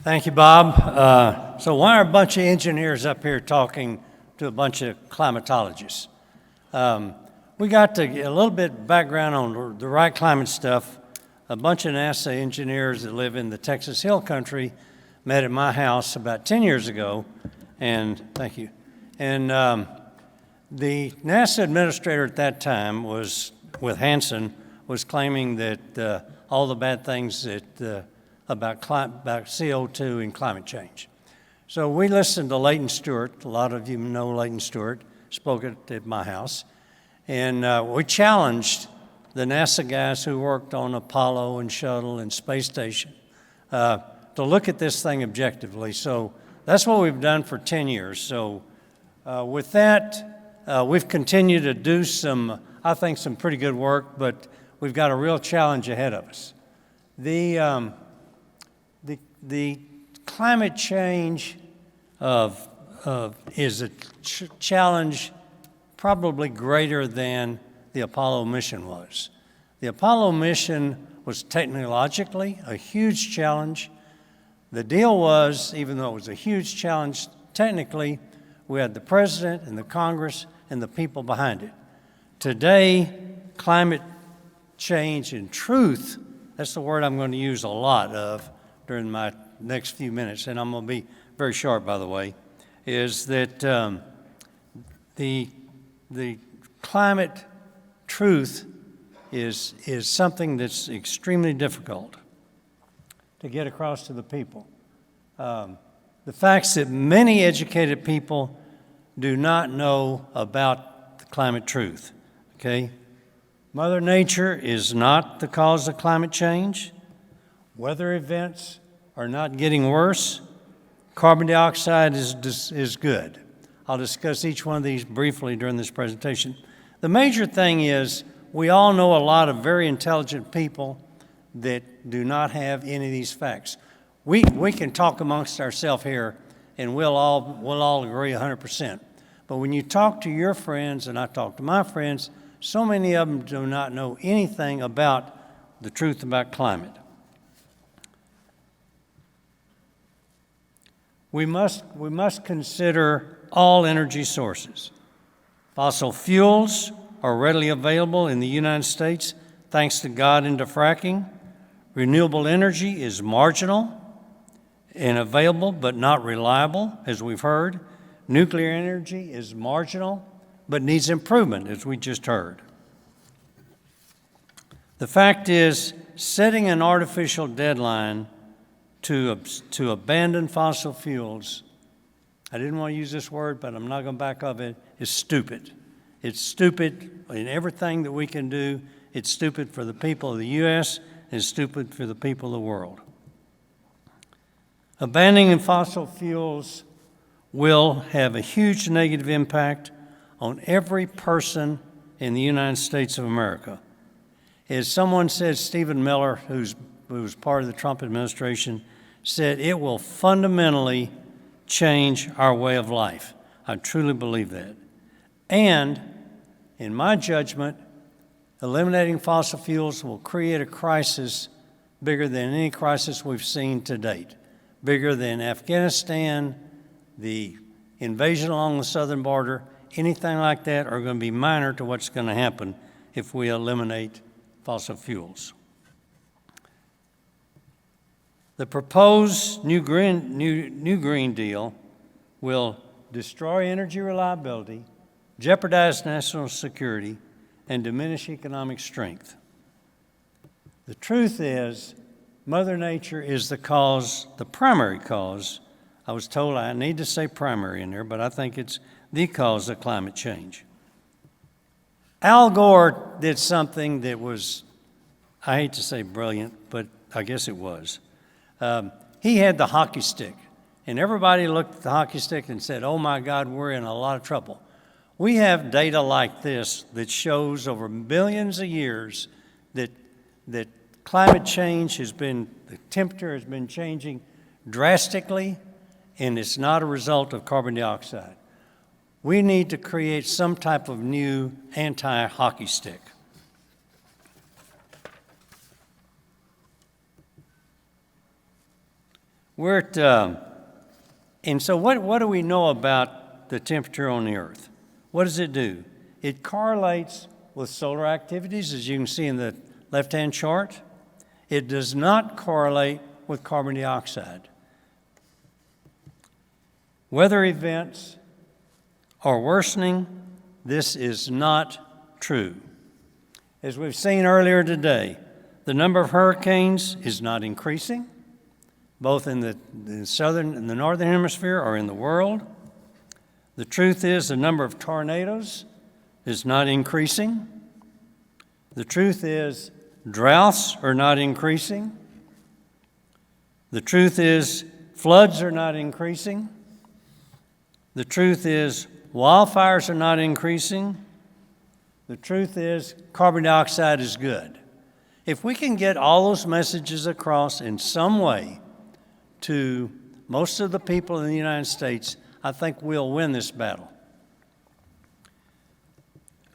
Thank you, Bob. So why are a bunch of engineers up here talking to a bunch of climatologists? We got to get a little bit background on the right climate stuff. A bunch of NASA engineers that live in the Texas Hill Country met at my house about 10 years ago, and thank you. And the NASA administrator at that time was, with Hansen, was claiming that all the bad things that about CO2 and climate change. So we listened to Leighton Stewart. A lot of you know Leighton Stewart, spoke at my house. And we challenged the NASA guys who worked on Apollo and Shuttle and Space Station to look at this thing objectively. So that's what we've done for 10 years. So with that, we've continued to do some, I think, some pretty good work, but we've got a real challenge ahead of us. The climate change is a challenge probably greater than the Apollo mission was. The Apollo mission was technologically a huge challenge. The deal was, even though it was a huge challenge technically, we had the president and the Congress and the people behind it. Today, climate change in truth, that's the word I'm going to use a lot of during my next few minutes, and I'm going to be very short, by the way, is that the climate truth is something that's extremely difficult to get across to the people. The facts that many educated people do not know about the climate truth, okay? Mother Nature is not the cause of climate change. Weather events are not getting worse. Carbon dioxide is good. I'll discuss each one of these briefly during this presentation. The major thing is we all know a lot of very intelligent people that do not have any of these facts. We can talk amongst ourselves here and we'll all agree 100%. But when you talk to your friends, and I talk to my friends, so many of them do not know anything about the truth about climate. We must consider all energy sources. Fossil fuels are readily available in the United States thanks to God and to fracking. Renewable energy is marginal and available but not reliable, as we've heard. Nuclear energy is marginal but needs improvement, as we just heard. The fact is, setting an artificial deadline to abandon fossil fuels, I didn't want to use this word, but I'm not going to back off it, is stupid. It's stupid in everything that we can do. It's stupid for the people of the U.S. and it's stupid for the people of the world. Abandoning fossil fuels will have a huge negative impact on every person in the United States of America. As someone said, Stephen Miller, who was part of the Trump administration, said it will fundamentally change our way of life. I truly believe that. And, in my judgment, eliminating fossil fuels will create a crisis bigger than any crisis we've seen to date, bigger than Afghanistan, the invasion along the southern border, anything like that are going to be minor to what's going to happen if we eliminate fossil fuels. The proposed new Green Deal will destroy energy reliability, jeopardize national security, and diminish economic strength. The truth is, Mother Nature is the primary cause. I was told I need to say primary in there, but I think it's the cause of climate change. Al Gore did something that was, I hate to say brilliant, but I guess it was. He had the hockey stick, and everybody looked at the hockey stick and said, oh my God, we're in a lot of trouble. We have data like this that shows over billions of years that climate change the temperature has been changing drastically, and it's not a result of carbon dioxide. We need to create some type of new anti-hockey stick. We're at, and so what do we know about the temperature on the Earth? What does it do? It correlates with solar activities, as you can see in the left-hand chart. It does not correlate with carbon dioxide. Weather events are worsening. This is not true. As we've seen earlier today, the number of hurricanes is not increasing, both in the southern and the northern hemisphere or in the world. The truth is the number of tornadoes is not increasing. The truth is droughts are not increasing. The truth is floods are not increasing. The truth is wildfires are not increasing. The truth is carbon dioxide is good. If we can get all those messages across in some way to most of the people in the United States, I think we'll win this battle.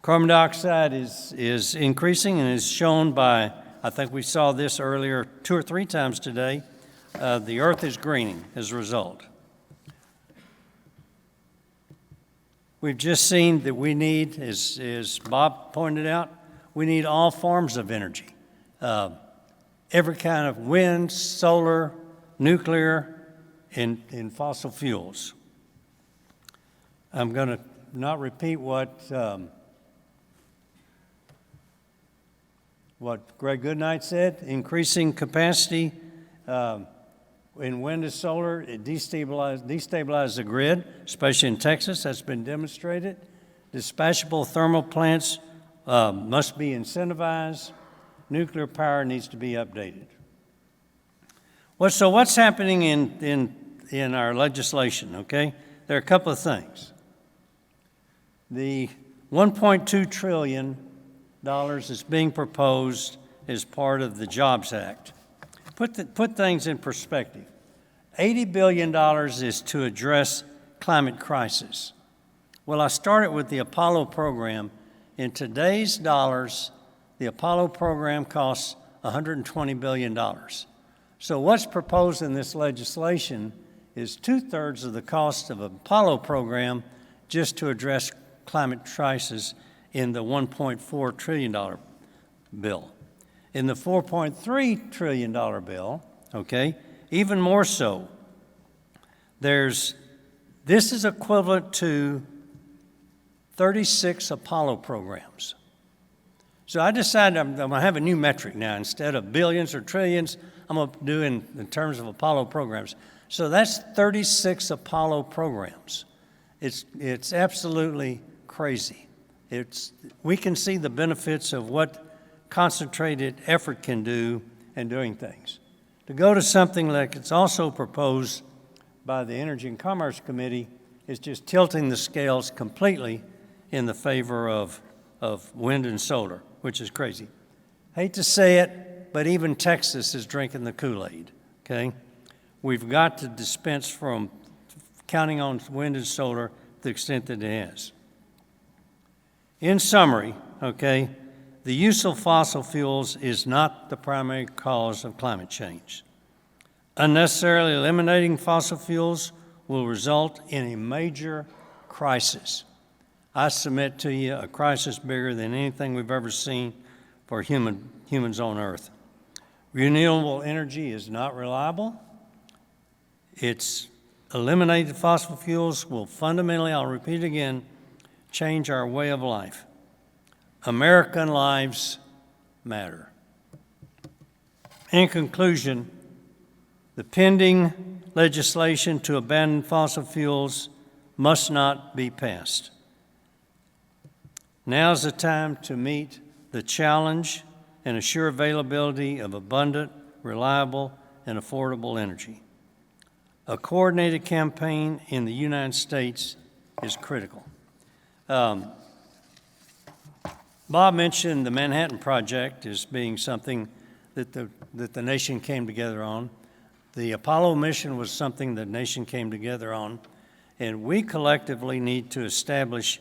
Carbon dioxide is increasing and is shown by, I think we saw this earlier 2 or 3 times today, the Earth is greening as a result. We've just seen that we need, as Bob pointed out, we need all forms of energy. Every kind of wind, solar, nuclear, and fossil fuels. I'm going to not repeat what Greg Goodnight said. Increasing capacity in wind and solar, it destabilizes the grid, especially in Texas. That's been demonstrated. Dispatchable thermal plants must be incentivized. Nuclear power needs to be updated. So what's happening in our legislation, okay? There are a couple of things. The $1.2 trillion is being proposed as part of the Jobs Act. Put things in perspective. $80 billion is to address climate crisis. Well, I started with the Apollo program. In today's dollars, the Apollo program costs $120 billion. So what's proposed in this legislation is 2/3 of the cost of an Apollo program just to address climate crisis in the $1.4 trillion bill. In the $4.3 trillion bill, okay, even more so, this is equivalent to 36 Apollo programs. So I decided I'm going to have a new metric now. Instead of billions or trillions, I'm going to do in terms of Apollo programs. So that's 36 Apollo programs. It's absolutely crazy. We can see the benefits of what concentrated effort can do in doing things. To go to something like it's also proposed by the Energy and Commerce Committee is just tilting the scales completely in the favor of wind and solar, which is crazy. Hate to say it, but even Texas is drinking the Kool-Aid, okay? We've got to dispense from counting on wind and solar to the extent that it has. In summary, okay, the use of fossil fuels is not the primary cause of climate change. Unnecessarily eliminating fossil fuels will result in a major crisis. I submit to you a crisis bigger than anything we've ever seen for humans on Earth. Renewable energy is not reliable. Eliminated fossil fuels will fundamentally, I'll repeat again, change our way of life. American lives matter. In conclusion, the pending legislation to abandon fossil fuels must not be passed. Now's the time to meet the challenge and assure availability of abundant, reliable, and affordable energy. A coordinated campaign in the United States is critical. Bob mentioned the Manhattan Project as being something that the nation came together on. The Apollo mission was something the nation came together on, and we collectively need to establish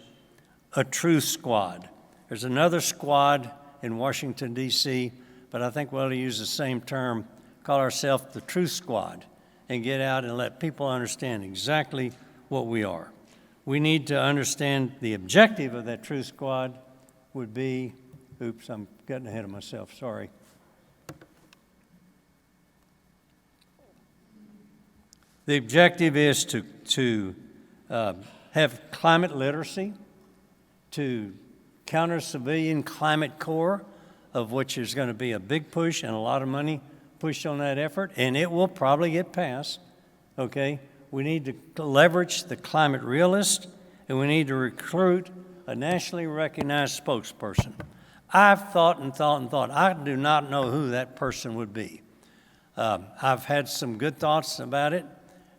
a truth squad. There's another squad in Washington, D.C., but I think we ought to use the same term, call ourselves the Truth Squad. and get out and let people understand exactly what we are. We need to understand the objective of that Truth Squad would be, oops, I'm getting ahead of myself, sorry. The objective is to have climate literacy, to counter civilian climate corps, of which there's going to be a big push and a lot of money pushed on that effort, and it will probably get passed, okay? We need to leverage the climate realist, and we need to recruit a nationally recognized spokesperson. I've thought and thought and thought. I do not know who that person would be. I've had some good thoughts about it,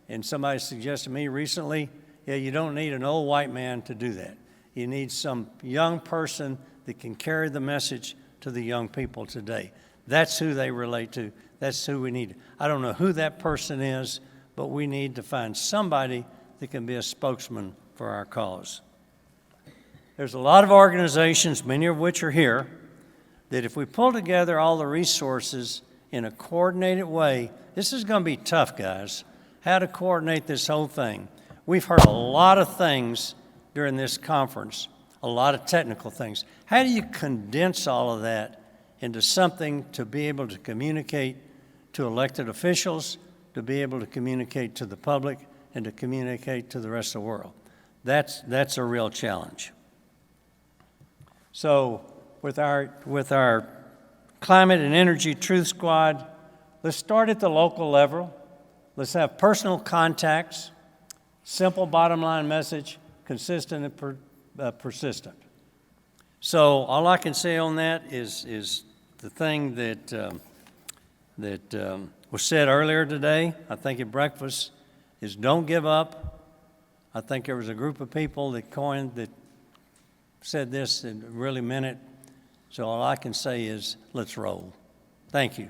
and somebody suggested to me recently, yeah, you don't need an old white man to do that. You need some young person that can carry the message to the young people today. That's who they relate to. That's who we need. I don't know who that person is, but we need to find somebody that can be a spokesman for our cause. There's a lot of organizations, many of which are here, that if we pull together all the resources in a coordinated way, this is going to be tough, guys, how to coordinate this whole thing. We've heard a lot of things during this conference, a lot of technical things. How do you condense all of that into something to be able to communicate to elected officials, to be able to communicate to the public, and to communicate to the rest of the world? That's a real challenge. So with our Climate and Energy Truth Squad, let's start at the local level. Let's have personal contacts, simple bottom line message, consistent and persistent. So all I can say on that is the thing that was said earlier today, I think at breakfast, is don't give up. I think there was a group of people that said this and really meant it. So all I can say is let's roll. Thank you.